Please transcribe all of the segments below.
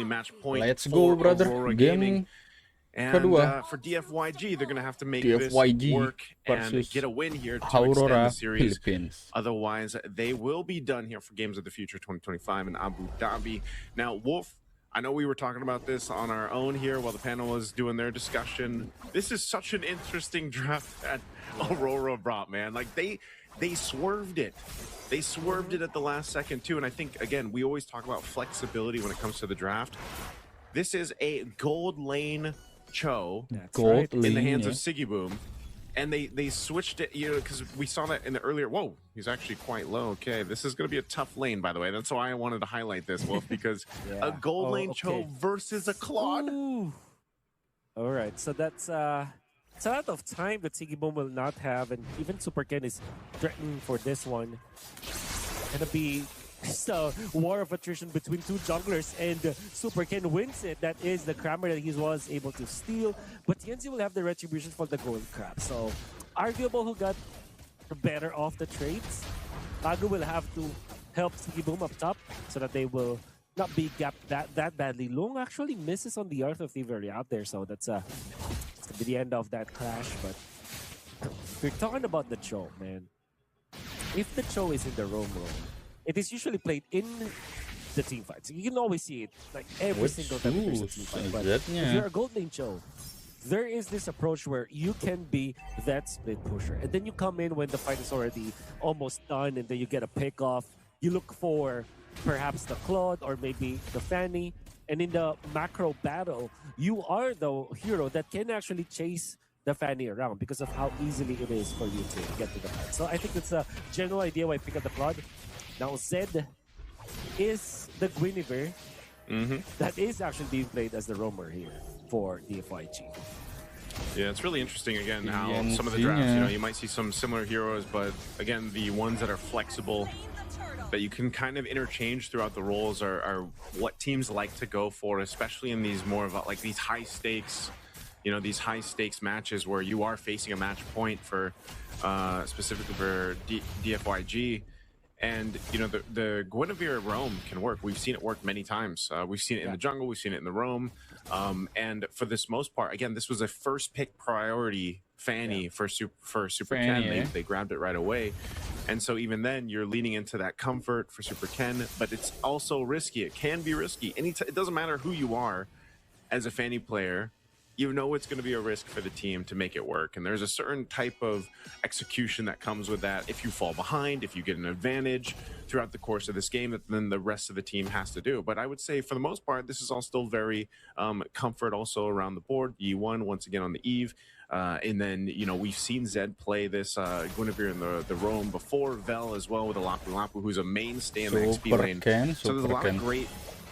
currently match point. Let's go, brother. Aurora Game and kedua. for DFYG, they're going to have to make DFYG this work and versus get a win here to AURORA, extend the series. Philippines. Otherwise, they will be done here for Games of the Future 2025 in Abu Dhabi. Now, Wolf, I know we were talking about this on our own here while the panel was doing their discussion. This is such an interesting draft that Aurora brought, man. Like, they swerved it. They swerved it at the last second, too. And I think, again, we always talk about flexibility when it comes to the draft. This is a gold lane Cho in the hands of Siggy Boom. And they switched it, you know, because we saw that in the earlier. Whoa, he's actually quite low. Okay, this is going to be a tough lane, by the way. That's why I wanted to highlight this, Wolf, because a gold lane Cho versus a Claude. Ooh. All right, so that's it's a lot of time that Siggy Boom will not have, and even SUPERKENN is threatening for this one. Gonna be just a war of attrition between two junglers, and SUPERKENN wins it. That is the Kramer that he was able to steal, but TNC will have the retribution for the gold crab. So arguable who got the better of the trades. Pagu will have to help Siggy Boom up top so that they will not be gapped that badly. Long actually misses on the Arthur Thievery out there, so that's it's gonna be the end of that clash. But we're talking about the Cho, man. If the Cho is in the roam, it is usually played in the team fights. You can always see it like every single time there's a team fight. But if you're a gold lane Cho, there is this approach where you can be that split pusher, and then you come in when the fight is already almost done, and then you get a pick off. You look for perhaps the Claude or maybe the Fanny, and in the macro battle, you are the hero that can actually chase the Fanny around because of how easily it is for you to get to the fight. So I think that's a general idea why I pick up the Claude. Now Zed is the Guinevere that is actually being played as the roamer here for DFYG. Yeah, it's really interesting, again, how some of the drafts, you know, you might see some similar heroes, but again, the ones that are flexible, that you can kind of interchange throughout the roles are what teams like to go for, especially in these more of like these high stakes, you know, these high stakes matches where you are facing a match point for specifically for DFYG. And, you know, the Guinevere roam can work. We've seen it work many times. We've seen it in the jungle. We've seen it in the roam. And for this most part, again, this was a first pick priority Fanny for SUPERKENN. They grabbed it right away. And so even then, you're leaning into that comfort for SUPERKENN, but it's also risky. It can be risky. It doesn't matter who you are as a Fanny player. You know it's going to be a risk for the team to make it work. And there's a certain type of execution that comes with that. If you fall behind, if you get an advantage throughout the course of this game, that then the rest of the team has to do. But I would say for the most part, this is all still very comfort also around the board. E1 once again on the Eve. And then, you know, we've seen Zed play this Guinevere in the roam before, Vel as well with a Lapu Lapu, who's a mainstay in the XP lane. So there's a lot of great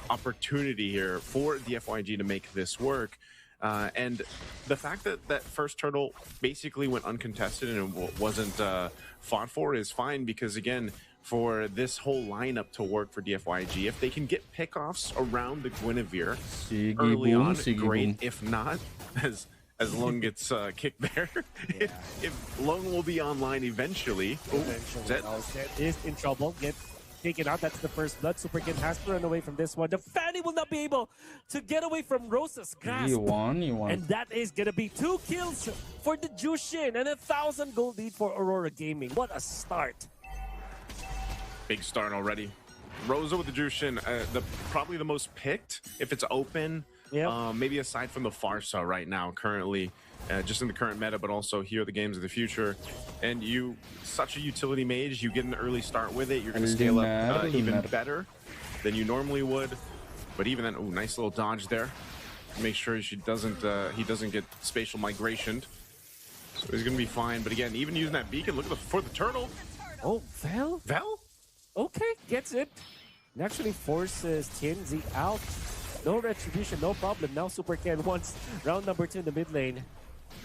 opportunity here for DFYG to make this work. And the fact that that first turtle basically went uncontested and it wasn't fought for is fine, because again, for this whole lineup to work for DFYG, if they can get pickoffs around the Guinevere early on, great. If not, as Lung gets kicked there, if Lung will be online eventually. Zed is in trouble. Get taken out. That's the first blood. SUPERKENN has to run away from this one. The Fanny will not be able to get away from Rosa's grasp. You won. And that is going to be 2 kills for the Jushin and 1,000 gold lead for Aurora Gaming. What a start. Big start already. Rosa with the Jushin, probably the most picked if it's open. Maybe aside from the Farsa right now, currently, just in the current meta, but also here the Games of the Future. And you, such a utility mage, you get an early start with it. You're going to scale up even better than you normally would. But even then, ooh, nice little dodge there. Make sure he doesn't get spatial migration. So he's going to be fine. But again, even using that beacon, look at for the turtle. Oh, Vel? Vel? Okay, gets it. And actually forces TNZ out. No retribution, no problem. Now SUPERKENN wants round number 2 in the mid lane.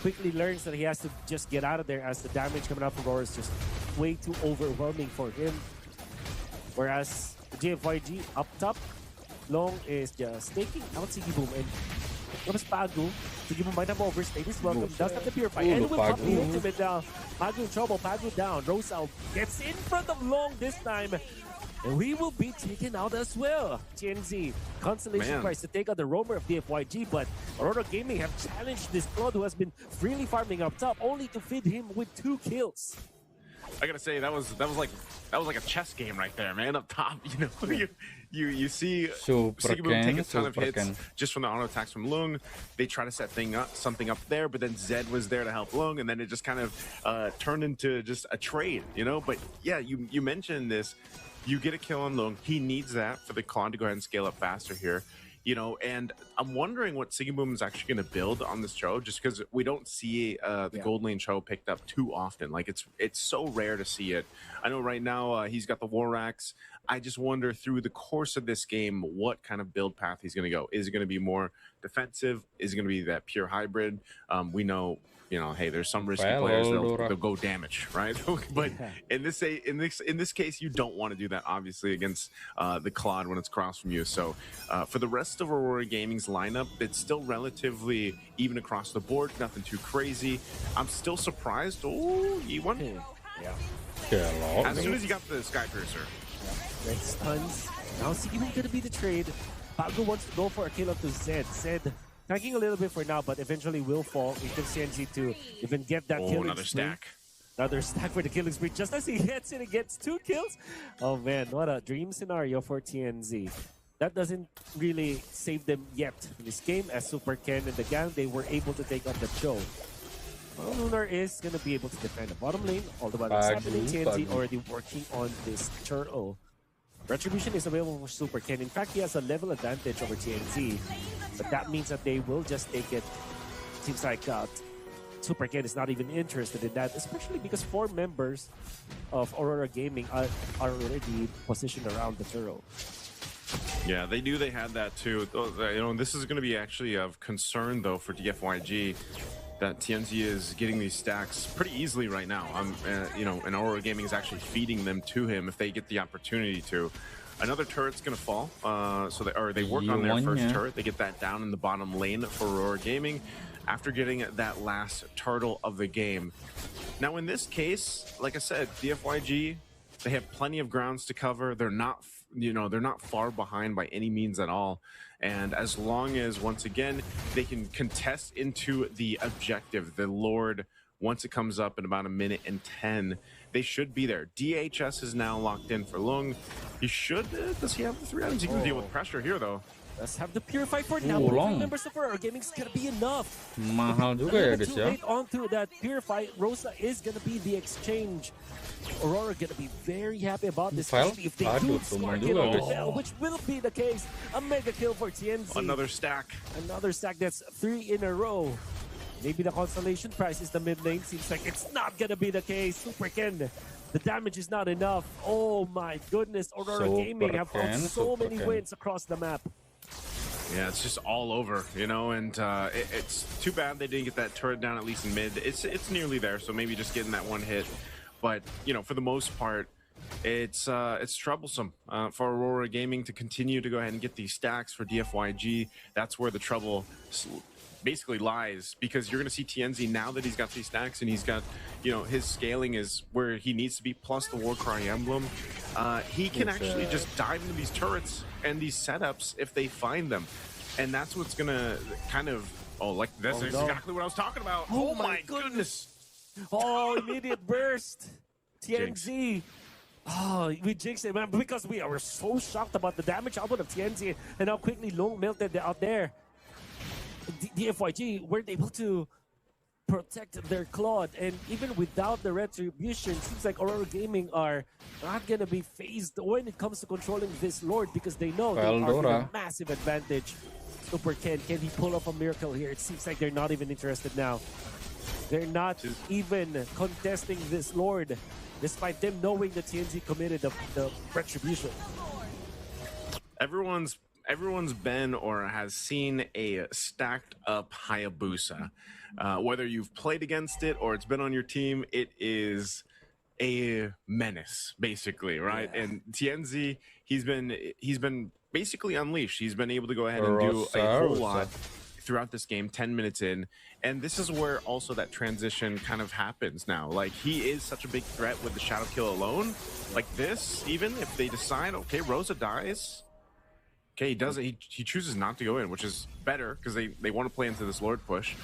Quickly learns that he has to just get out of there as the damage coming out from Aurora is just way too overwhelming for him. Whereas DFYG up top, Long is just taking out Siggy Boom, and comes Pagu. Siggy Boom might have overstayed his welcome, does have the purify, and will pop the ultimate down. Pagu in trouble, Pagu down. Rosa gets in front of Long this time. And we will be taken out as well. TNZ, consolation prize to take out the roamer of DFYG, but Aurora Gaming have challenged this Claude who has been freely farming up top, only to feed him with 2 kills. I gotta say that was like a chess game right there, man. Up top, you know, you see SUPERKENN take a ton of hits just from the auto attacks from Lung. They try to set something up there, but then Zed was there to help Lung, and then it just kind of turned into just a trade, you know. But yeah, you mentioned this. You get a kill on Lung. He needs that for the Claude to go ahead and scale up faster here. You know, and I'm wondering what Sigiboom is actually going to build on this Cho, just because we don't see the gold lane Cho picked up too often. Like, it's so rare to see it. I know right now he's got the War Axe. I just wonder through the course of this game what kind of build path he's going to go. Is it going to be more defensive? Is it going to be that pure hybrid? We know, you know, hey, there's some risky players that'll go damage, right? But in this case, you don't want to do that, obviously, against the Claude when it's across from you. So for the rest of Aurora Gaming's lineup, it's still relatively even across the board, nothing too crazy. I'm still surprised. Oh, E1. Yeah. As soon as you got the Sky Piercer. Red stuns. Now Sigiboom gonna be the trade. Bago wants to go for a kill up to Zed. Zed tanking a little bit for now, but eventually will fall. He can CNZ to even get that killing another spree. stack. Another stack for the killing spree. Just as he hits it, he gets 2 kills. Oh man, what a dream scenario for TNZ. That doesn't really save them yet in this game, as SUPERKENN and the gang, they were able to take out the Cho. Well, Lunar is going to be able to defend the bottom lane, although that's happening. TNZ already working on this churl. Retribution is available for SUPERKENN. In fact, he has a level advantage over TNZ, but that means that they will just take it. Seems like SUPERKENN is not even interested in that, especially because 4 members of Aurora Gaming are already positioned around the churl. Yeah, they knew they had that too. You know, this is going to be actually of concern though for DFYG. That TNZ is getting these stacks pretty easily right now. You know, and Aurora Gaming is actually feeding them to him if they get the opportunity to. Another turret's gonna fall. So they work on their first turret. They get that down in the bottom lane for Aurora Gaming after getting that last turtle of the game. Now in this case, like I said, DFYG, they have plenty of grounds to cover. They're not, you know, they're not far behind by any means at all. And as long as, once again, they can contest into the objective, the Lord, once it comes up in about 1:10, they should be there. DHS is now locked in for Lung. He should, does he have the 3 items? He can deal with pressure here, though. Let's have the Purify for now. Members of Aurora Gaming is gonna be enough. Mahal juga ya, guys, ya. Onto that Purify, Rosa is gonna be the exchange. Aurora gonna be very happy about this, especially if they do score kill on KABEL, which will be the case. A mega kill for TNZ. Another stack. Another stack. That's 3 in a row. Maybe the consolation prize is the mid lane. Seems like it's not gonna be the case. SUPERKENN, the damage is not enough. Oh my goodness, Aurora Gaming have found so many wins across the map. Yeah, it's just all over, you know, and it's too bad they didn't get that turret down at least in mid. It's nearly there, so maybe just getting that one hit. But, you know, for the most part, it's troublesome for Aurora Gaming to continue to go ahead and get these stacks for DFYG. That's where the trouble basically lies, because you're going to see TNZ now that he's got these stacks and he's got, you know, his scaling is where he needs to be, plus the Warcry emblem. He can actually just dive into these turrets and these setups if they find them. And that's what's going to kind of, that's exactly what I was talking about. Oh my goodness. Oh, immediate burst. TNZ. Oh, we jinxed it, man, because we were so shocked about the damage output of TNZ and how quickly Long melted out there. DFYG weren't able to protect their Claude, and even without the retribution, seems like Aurora Gaming are not going to be phased when it comes to controlling this Lord, because they know they are in a massive advantage. SUPERKENN, can he pull off a miracle here? It seems like they're not even interested now. They're not even contesting this Lord, despite them knowing that TNZ committed the retribution. Everyone's been or has seen a stacked up Hayabusa. Whether you've played against it or it's been on your team, it is a menace, basically, right? Yeah. And TNZ, he's been basically unleashed. He's been able to go ahead and do a whole lot throughout this game, 10 minutes in. And this is where also that transition kind of happens now. Like, he is such a big threat with the shadow kill alone. Like this, even if they decide, okay, Rosa dies. Okay, he doesn't. He chooses not to go in, which is better because they want to play into this Lord push.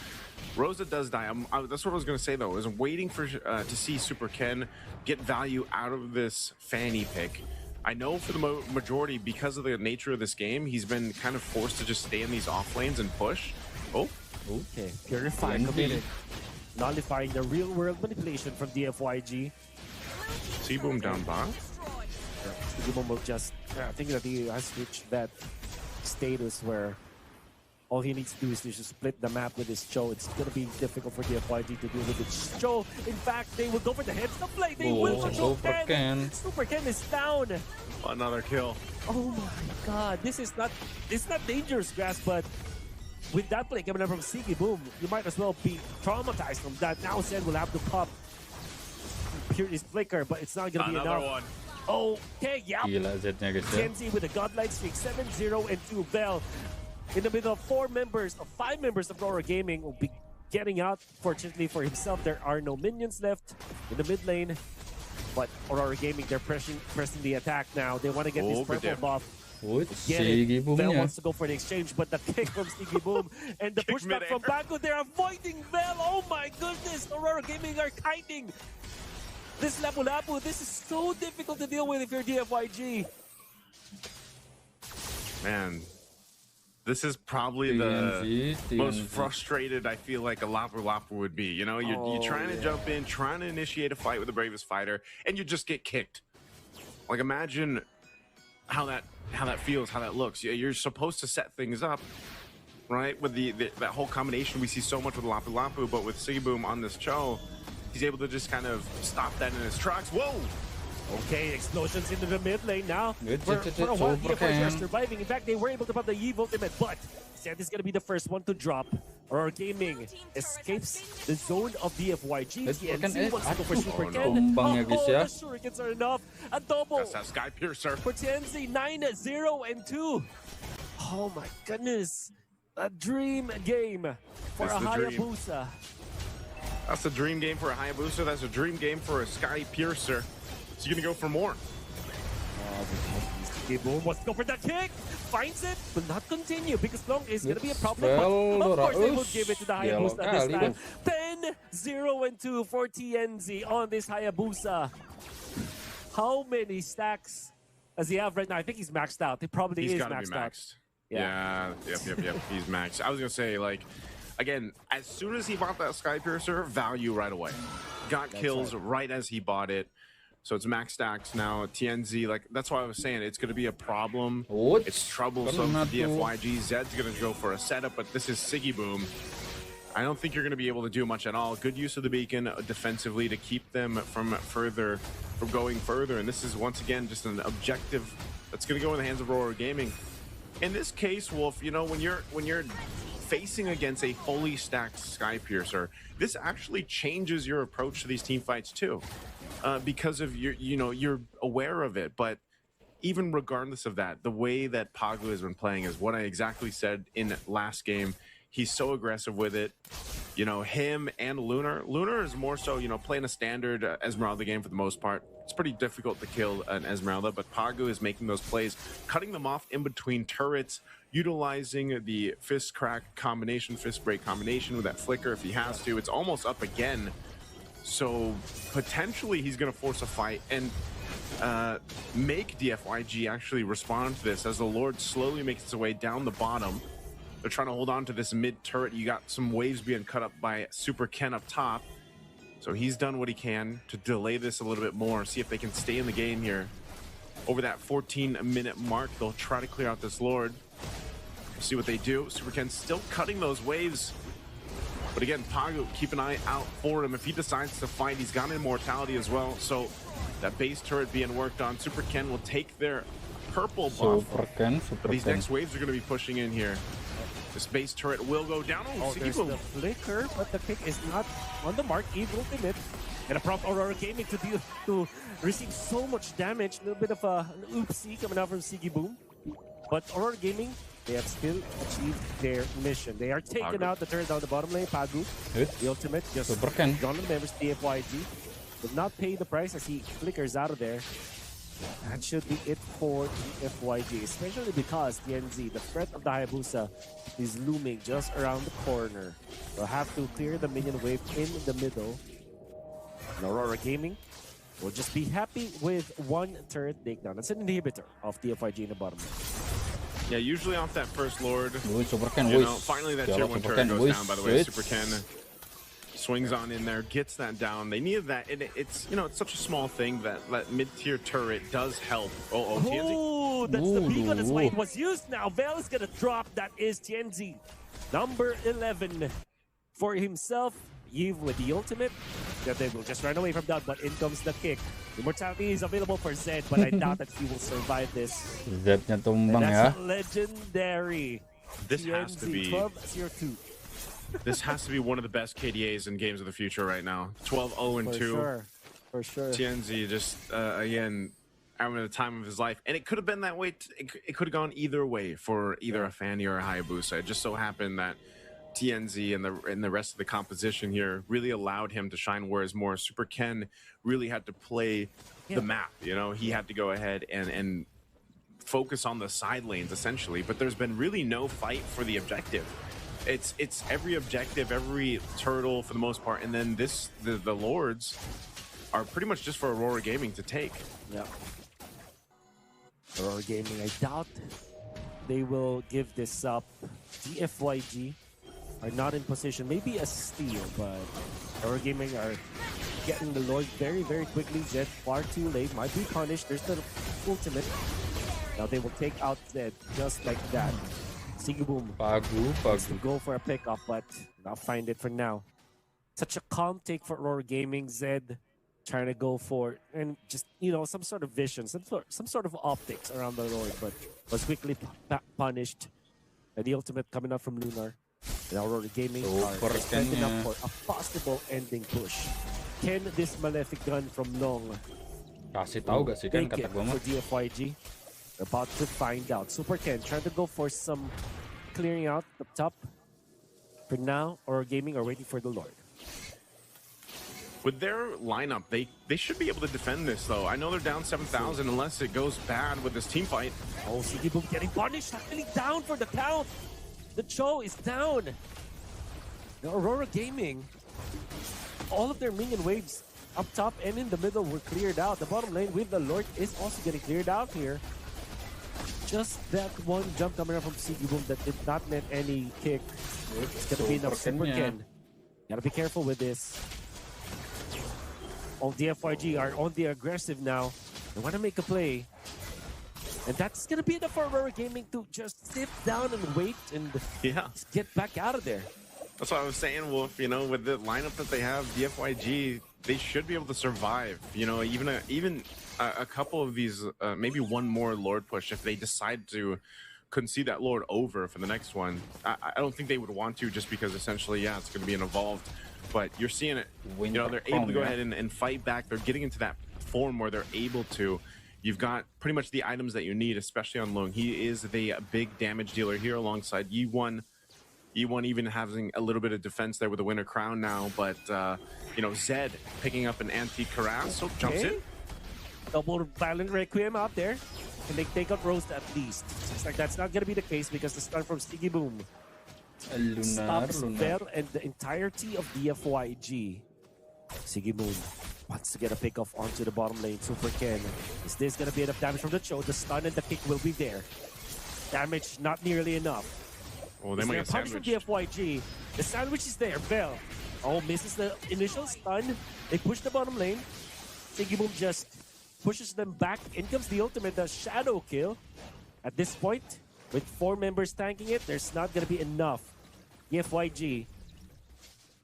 Rosa does die. That's what I was going to say, though. I was waiting for to see SUPERKENN get value out of this FANNY pick. I know for the majority, because of the nature of this game, he's been kind of forced to just stay in these off lanes and push. Oh. Okay, Purify committed. Nullifying the real-world manipulation from DFYG. Seaboom down bot. Seaboom will just, I think that he has reached that status where all he needs to do is to just split the map with his Cho. It's going to be difficult for DFYG to deal with his Cho. In fact, they will go for the heads up play. They will for SUPERKENN. SUPERKENN is down. Another kill. Oh my god. This is not dangerous, Grass, but with that play coming up from Seaboom, you might as well be traumatized from that. Now Zen will have to pop his flicker, but it's not going to be enough. Another one. Okay, yeah. TNZ with a godlike streak, 7-0 and 2 Bell. In the middle of 5 members of AURORA Gaming will be getting out. Fortunately for himself, there are no minions left in the mid lane. But AURORA Gaming, they're pressing the attack now. They want to get this purple buff. Get it. Bell wants to go for the exchange, but the kick from Seaboom and the pushback from Baku, they're avoiding Bell. Oh my goodness, AURORA Gaming are kiting. This Lapu-Lapu, this is so difficult to deal with if you're DFYG. Man. This is probably the most frustrated I feel like a Lapu-Lapu would be. You know, you're trying to jump in, trying to initiate a fight with the bravest fighter, and you just get kicked. Like, imagine how that feels, how that looks. You're supposed to set things up, right? With that whole combination we see so much with Lapu-Lapu, but with Seaboom on this Cho, he's able to just kind of stop that in his tracks. Whoa! Okay, explosions into the mid lane now. For a while, DFYG are surviving. In fact, they were able to pop the Eve ultimate, but Sand is going to be the first one to drop. AURORA Gaming escapes the zone of DFYG. TNZ wants to go for SUPERKENN. The shurikens are enough. A double. That's that Sky Piercer. For TNZ, 9-0 and 2. Oh my goodness. A dream game for a Hayabusa. That's a dream game for a Hayabusa. That's a dream game for a Sky Piercer. So you're gonna go for more. Seaboom wants to go for the kick. Finds it, will not continue because long is gonna be a problem. But of course, they will give it to the Hayabusa this time. 10-0 and 2 for TNZ on this Hayabusa. How many stacks does he have right now? I think he's maxed out. He probably is maxed out. Yeah. Yep. He's maxed. I was gonna say, like, again, as soon as he bought that Sky Piercer, value right away. Got kills right as he bought it. So it's max stacks now. TNZ, like, that's why I was saying it's going to be a problem. It's troublesome. DFYG, Zed's going to go for a setup, but this is Seaboom. I don't think you're going to be able to do much at all. Good use of the beacon defensively to keep them from going further. And this is, once again, just an objective that's going to go in the hands of AURORA Gaming. In this case, Wolf, you know, when you're facing against a fully stacked Sky Piercer, this actually changes your approach to these team fights too. Because of you're aware of it, but even regardless of that, the way that Pagu has been playing is what I exactly said in last game. He's so aggressive with it. You know, him and Lunar. Lunar is more so, you know, playing a standard Esmeralda game for the most part. It's pretty difficult to kill an Esmeralda, but Pagu is making those plays, cutting them off in between turrets, utilizing the fist crack combination, fist break combination with that flicker if he has to. It's almost up again. So potentially he's going to force a fight and make DFYG actually respond to this as the Lord slowly makes its way down the bottom. They're trying to hold on to this mid turret. You got some waves being cut up by SUPERKENN up top. So he's done what he can to delay this a little bit more, see if they can stay in the game here. Over that 14-minute mark, they'll try to clear out this Lord. We'll see what they do. SUPERKENN still cutting those waves. But again, Pagu, keep an eye out for him. If he decides to fight, he's got immortality as well. So that base turret being worked on, SUPERKENN will take their purple buff. But these next waves are going to be pushing in here. This base turret will go down. Oh, there's the flicker, but the kick is not on the mark. Eve ultimate. And a prompt AURORA Gaming to receive so much damage. A little bit of an oopsie coming out from Seaboom. But AURORA Gaming they have still achieved their mission. They are taking out the turret down the bottom lane. Pagu, the ultimate, just SUPERKEN. gone the members. DFYG did not pay the price as he flickers out of there. That should be it for DFYG, especially because TNZ, the threat of the Hayabusa, is looming just around the corner. They'll have to clear the minion wave in the middle. And Aurora Gaming will just be happy with one turret takedown. That's an inhibitor of DFYG in the bottom lane. Yeah, usually off that first Lord, SUPERKEN, you know, finally that tier 1 turret goes down, by the way. SUPERKEN swings on in there, gets that down. They needed that. It's, you know, it's such a small thing that mid-tier turret does help. TNZ. Oh, that's the beacon as why it was used now. Vel is going to drop. That is TNZ. Number 11 for himself. Eve with the ultimate. That they will just run away from that, but in comes the kick. Immortality is available for Zed, but I doubt that he will survive this. Zednya tumbang ya. That's legendary. This has to be 12-0-2. This has to be one of the best KDAs in Games of the Future right now. 12-0-2. For sure. TNZ just, again, having the time of his life. And it could have been that way. It could have gone either way for either a FANNY or a Hayabusa. It just so happened that TNZ and the rest of the composition here really allowed him to shine, whereas more SUPERKEN really had to play the map. You know, he had to go ahead and focus on the side lanes, essentially. But there's been really no fight for the objective. It's every objective, every turtle for the most part, and then the Lords are pretty much just for Aurora Gaming to take. Yeah. Aurora Gaming, I doubt they will give this up. DFYG are not in position, maybe a steal, but Aurora Gaming are getting the Lord very, very quickly. Zed far too late, might be punished. There's the ultimate. Now they will take out Zed just like that. Sigiboom wants to go for a pickup, but I'll find it for now. Such a calm take for Aurora Gaming. Zed trying to go for, and just, you know, some sort of vision, some sort of optics around the Lord, but was quickly punished. And the ultimate coming up from Lunar. And Aurora Gaming are standing up for a possible ending push. Can this malefic gun from Long kasih tahu gak sih kan kata gua mah. for DFYG? About to find out. SUPERKEN trying to go for some clearing out up top. For now, Aurora Gaming are waiting for the Lord. With their lineup, they should be able to defend this, though. I know they're down 7,000 unless it goes bad with this team fight. Oh, Sigiboom getting punished. Actually down for the count. The Cho is down. The Aurora Gaming, all of their minion waves up top and in the middle were cleared out. The bottom lane with the Lord is also getting cleared out here. Just that one jump coming up from Sigiboom that did not net any kick. It's gonna be enough. SUPERKEN. Gotta be careful with this. All DFYG are on the aggressive now. They want to make a play. And that's going to be enough for Aurora Gaming to just sit down and wait and get back out of there. That's what I was saying, Wolf. You know, with the lineup that they have, DFYG, they should be able to survive. You know, even a couple of these, maybe one more Lord push if they decide to concede that Lord over for the next one. I don't think they would want to, just because essentially, yeah, it's going to be an evolved. But you're seeing it, you know, they're able to go ahead and fight back. They're getting into that form where they're able to. You've got pretty much the items that you need, especially on Long. He is the big damage dealer here alongside E1. E1 even having a little bit of defense there with the Winter Crown now. But, you know, Zed picking up an anti-Karas, so jumps in. Double Violent Requiem out there. Can they take out Rosa at least? Looks like that's not going to be the case because the stun from Sigiboom stops Vel and the entirety of DFYG. Sigiboom wants to get a pick off onto the bottom lane. SUPERKEN. Is this going to be enough damage from the Cho? The stun and the kick will be there. Damage not nearly enough. Oh, they might get punch from DFYG. The sandwich is there. Vel. Oh, misses the initial stun. They push the bottom lane. Sigiboom just pushes them back. In comes the ultimate, the shadow kill. At this point, with 4 members tanking it, there's not going to be enough. DFYG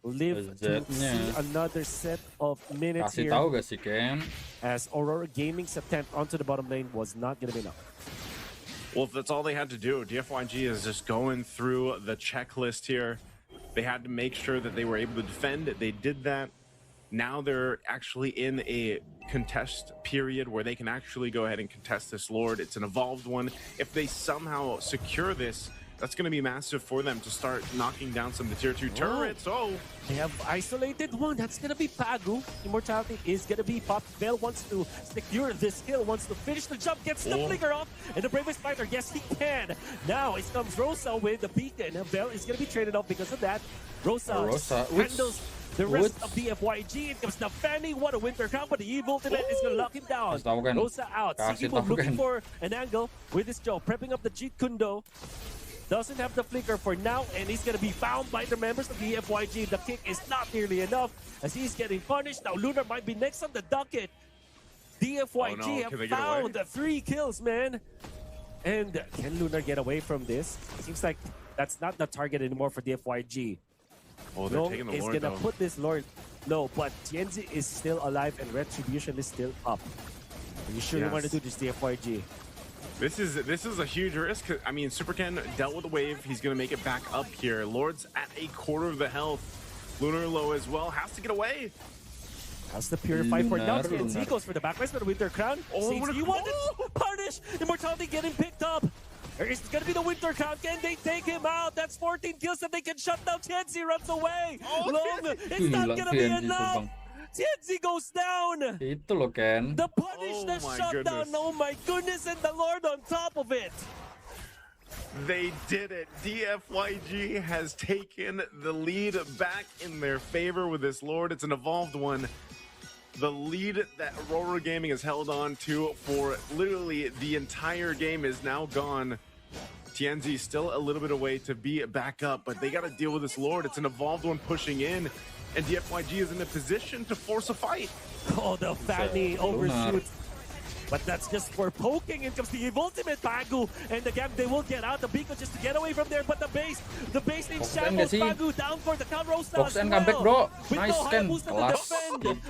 live to see another set of minutes here. Tahu gak sih, Ken? As Aurora Gaming's attempt onto the bottom lane was not going to be enough. Well, if that's all they had to do, DFYG is just going through the checklist here. They had to make sure that they were able to defend. They did that. Now they're actually in a contest period where they can actually go ahead and contest this Lord. It's an evolved one. If they somehow secure this, that's going to be massive for them to start knocking down some of the tier 2 turrets. Oh, they have isolated one. That's going to be Pagu. Immortality is going to be popped. Bell wants to secure this kill, wants to finish the jump, gets the flicker off, and the bravest fighter, yes, he can. Now it comes Rosa with the beacon. Bell is going to be traded off because of that. Rosa handles the rest of DFYG. It comes to Fanny. What a winter crown, but the evil ultimate is going to lock him down. Rosa out. Sigibum looking for an angle with his Joe, prepping up the Jeet Kundo. Doesn't have the flicker for now, and he's going to be found by the members of the DFYG. The kick is not nearly enough as he's getting punished. Now Lunar might be next on the docket. DFYG have found 3 kills, man. And can Lunar get away from this? Seems like that's not the target anymore for DFYG. Oh, they're taking the Lord, is going to put this Lord low, but Tienzi is still alive and Retribution is still up. Are you sure you want to do this, DFYG? This is a huge risk. I mean, SUPERKENN dealt with the wave. He's going to make it back up here. Lord's at a quarter of the health. Lunar low as well. Has to get away. How's the Purify for now? He goes for the backlash for the Winter Crown. He wanted to punish. Immortality getting picked up. It's going to be the Winter Crown. Can they take him out? That's 14 kills that they can shut down. Tienzi runs away. Long. It's not going to be enough. Tienzi goes down. Itu loh, Ken. The punish, the shutdown. Oh my goodness, and the Lord on top of it. They did it. DFYG has taken the lead back in their favor with this Lord. It's an evolved one. The lead that Aurora Gaming has held on to for literally the entire game is now gone. Tienzi still a little bit away to be back up, but they got to deal with this Lord. It's an evolved one pushing in. And DFYG is in a position to force a fight. Oh, the Fanny overshoots. But that's just for poking. In comes the ultimate Pagu. And again, they will get out. The Beacon just to get away from there. But the base in shambles. Pagu down for the count. Rosa Box and comeback, bro. Nice, Ken. Kelas.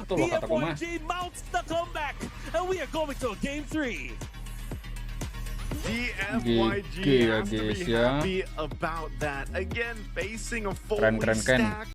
DFYG mounts the comeback. And we are going to game 3. DFYG has to be happy about that. Again, facing a full stack.